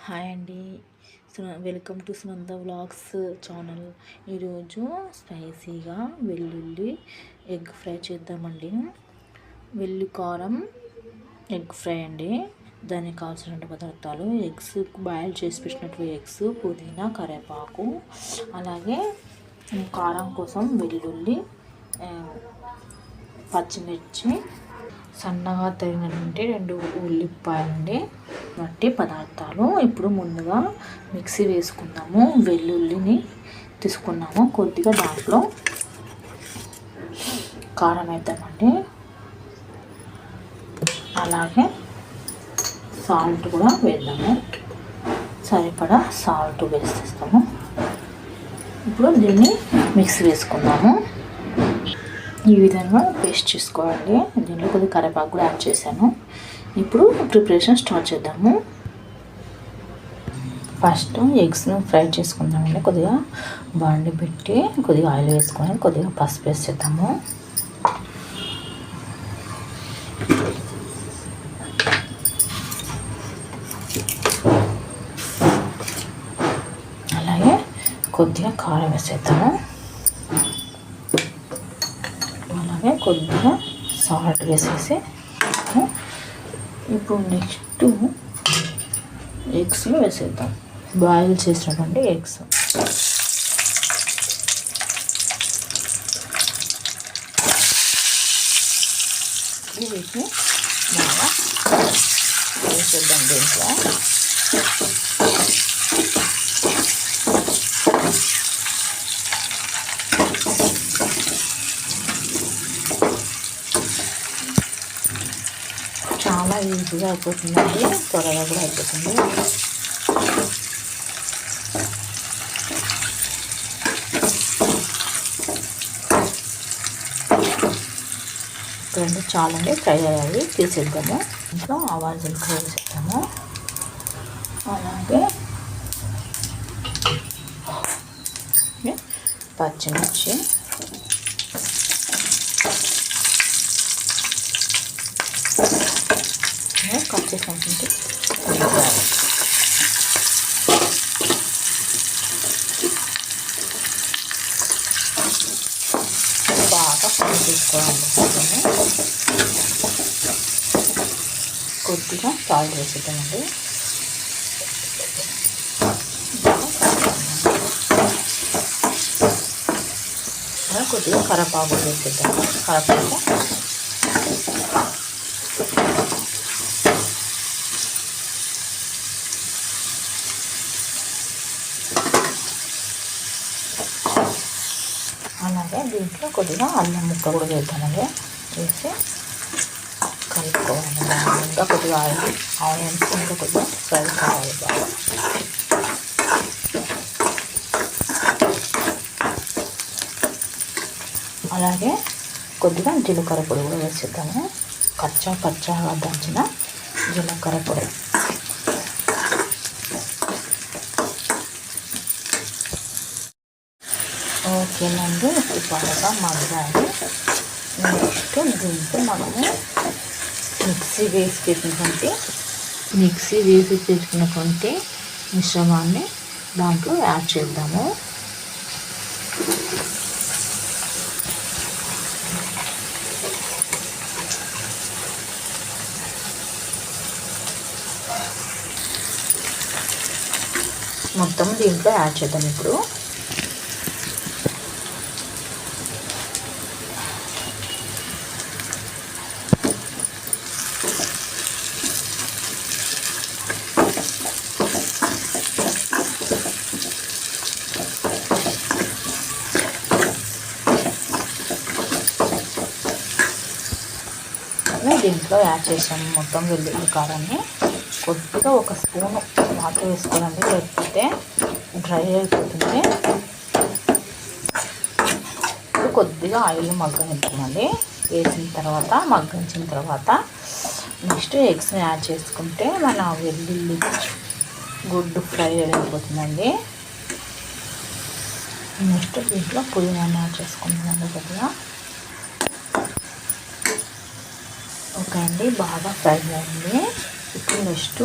Hi అండి. Welcome to Sunanda vlogs channel. ఈరోజు స్పైసీగా వెల్లుల్లి ఎగ్ ఫ్రై చేద్దామండి. వెల్లుల్లి కారం ఎగ్ ఫ్రై అండి. దానికి కావాల్సిన పదార్థాలు: ఎగ్స్, బాయిల్ చేసి పెట్టినట్టు ఎగ్స్, పుదీనా, కరివేపాకు, అలాగే కారం కోసం వెల్లుల్లి, పచ్చిమిర్చి, సన్నగా తరిగినటువంటి 2 ఉల్లిపాయలండి. వంటి పదార్థాలు. ఇప్పుడు ముందుగా మిక్సీ వేసుకుందాము. వెల్లుల్లిని తీసుకున్నాము. కొద్దిగా దాంట్లో కారం వేద్దామండి. అలాగే సాల్ట్ కూడా వేద్దాము. సరిపడా సాల్ట్ వేసేస్తాము. ఇప్పుడు దీన్ని మిక్సీ వేసుకుందాము. ఈ విధంగా పేస్ట్ చేసుకోవాలి. దీంట్లో కొద్దిగా కరివేపాకు కూడా యాడ్ చేశాను. ఇప్పుడు ప్రిపరేషన్ స్టార్ట్ చేద్దాము. ఫస్ట్ ఎగ్స్ను ఫ్రై చేసుకుందామండి. కొద్దిగా బాండి పెట్టి కొద్దిగా ఆయిల్ వేసుకొని కొద్దిగా పసుపు వేసేద్దాము. అలాగే కొద్దిగా కారం వేసేద్దాము. అలాగే కొద్దిగా సాల్ట్ వేసేసి ఇప్పుడు నెక్స్ట్ ఎగ్స్లో వేసేద్దాం. బాయిల్ చేసినటువంటి ఎగ్స్ వీటిని బాగా వేసేద్దాం దీంట్లో. చాలా ఈజీగా అయిపోతుందండి, త్వరగా కూడా అయిపోతుంది. రెండు చాలండి, ఫ్రై అయ్యాయి, తీసేద్దాము. ఇంట్లో ఆవాలు జీలకర్ర వేసేద్దాము. అలాగే పచ్చిమిర్చి, కట్ చేసినటువంటి ఉల్లిపాయలు, బాగా ఫ్రై చేసుకోవాలి. కొద్దిగా సాల్ట్ వేసేద్దామండి. కొద్దిగా కరివేపాకు వేసేద్దాము. కరివేపాకు అలాగే దీంట్లో కొద్దిగా అల్లం ముక్క కూడా వేద్దామండి. వేసి కలుపుకోవాలి. ఇంకా కొద్దిగా ఆనియన్స్ ఇంకా కొద్దిగా ఫ్రై కావాలి బాగా. అలాగే కొద్దిగా జీలకర్ర పొడి కూడా వేసేద్దాము. పచ్చగా దంచిన జీలకర్ర పొడి. ఓకేనండి, ఇప్పుడు బాగా మగ్గాలి. నెక్స్ట్ దీంట్లో మనము మిక్సీ వేసి పెట్టుకున్నటువంటి మిశ్రమాన్ని దాంట్లో యాడ్ చేద్దాము. మొత్తం దీంట్లో యాడ్ చేద్దాం. ఇప్పుడు దీంట్లో యాడ్ చేసాము మొత్తం వెల్లుల్లి కారాన్ని. కొద్దిగా 1 స్పూను వాటర్ వేసుకోవాలండి, లేకపోతే డ్రై అయిపోతుంది. ఇప్పుడు కొద్దిగా ఆయిల్ మగ్గనిద్దామండి. మగ్గించిన తర్వాత నెక్స్ట్ ఎగ్స్ని యాడ్ చేసుకుంటే మన వెల్లుల్లి గుడ్డు ఫ్రై అయిపోతుందండి. నెక్స్ట్ దీంట్లో పుదీనాన్ని యాడ్ చేసుకుంటామండి కొద్దిగా. ఓకే అండి, బాగా ఫ్రై అయింది. ఇప్పుడు నెక్స్ట్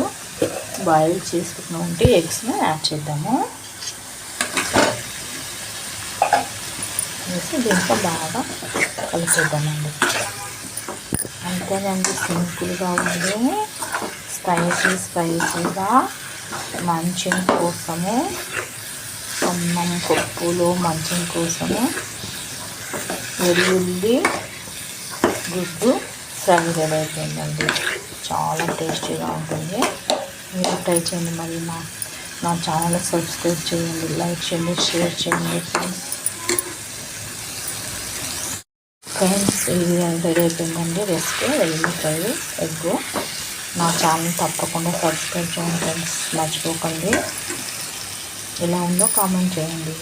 బాయిల్ చేసుకున్నటువంటి ఎగ్స్ని యాడ్ చేద్దాము. వేసి దీంట్లో బాగా కలిపేద్దామండి. అంతేనండి, సింపుల్గా ఉండి స్పైసీగా మంచం కోసము, అన్నం పప్పులో మంచం కోసము వెల్లుల్లి గుడ్డు ఫ్రై రెడీ అయిపోయిందండి. చాలా టేస్టీగా ఉంటుంది. మీరు ట్రై చేయండి. మరి నా ఛానల్ సబ్స్క్రైబ్ చేయండి, లైక్ చేయండి, షేర్ చేయండి ఫ్రెండ్స్. ఇది రెడీ అయిపోయిందండి రెసిపీ, వెల్లుల్లి ఫ్రై ఎగ్. నా ఛానల్ తప్పకుండా సబ్స్క్రైబ్ చేయండి ఫ్రెండ్స్, మర్చిపోకండి. ఎలా ఉందో కామెంట్ చేయండి.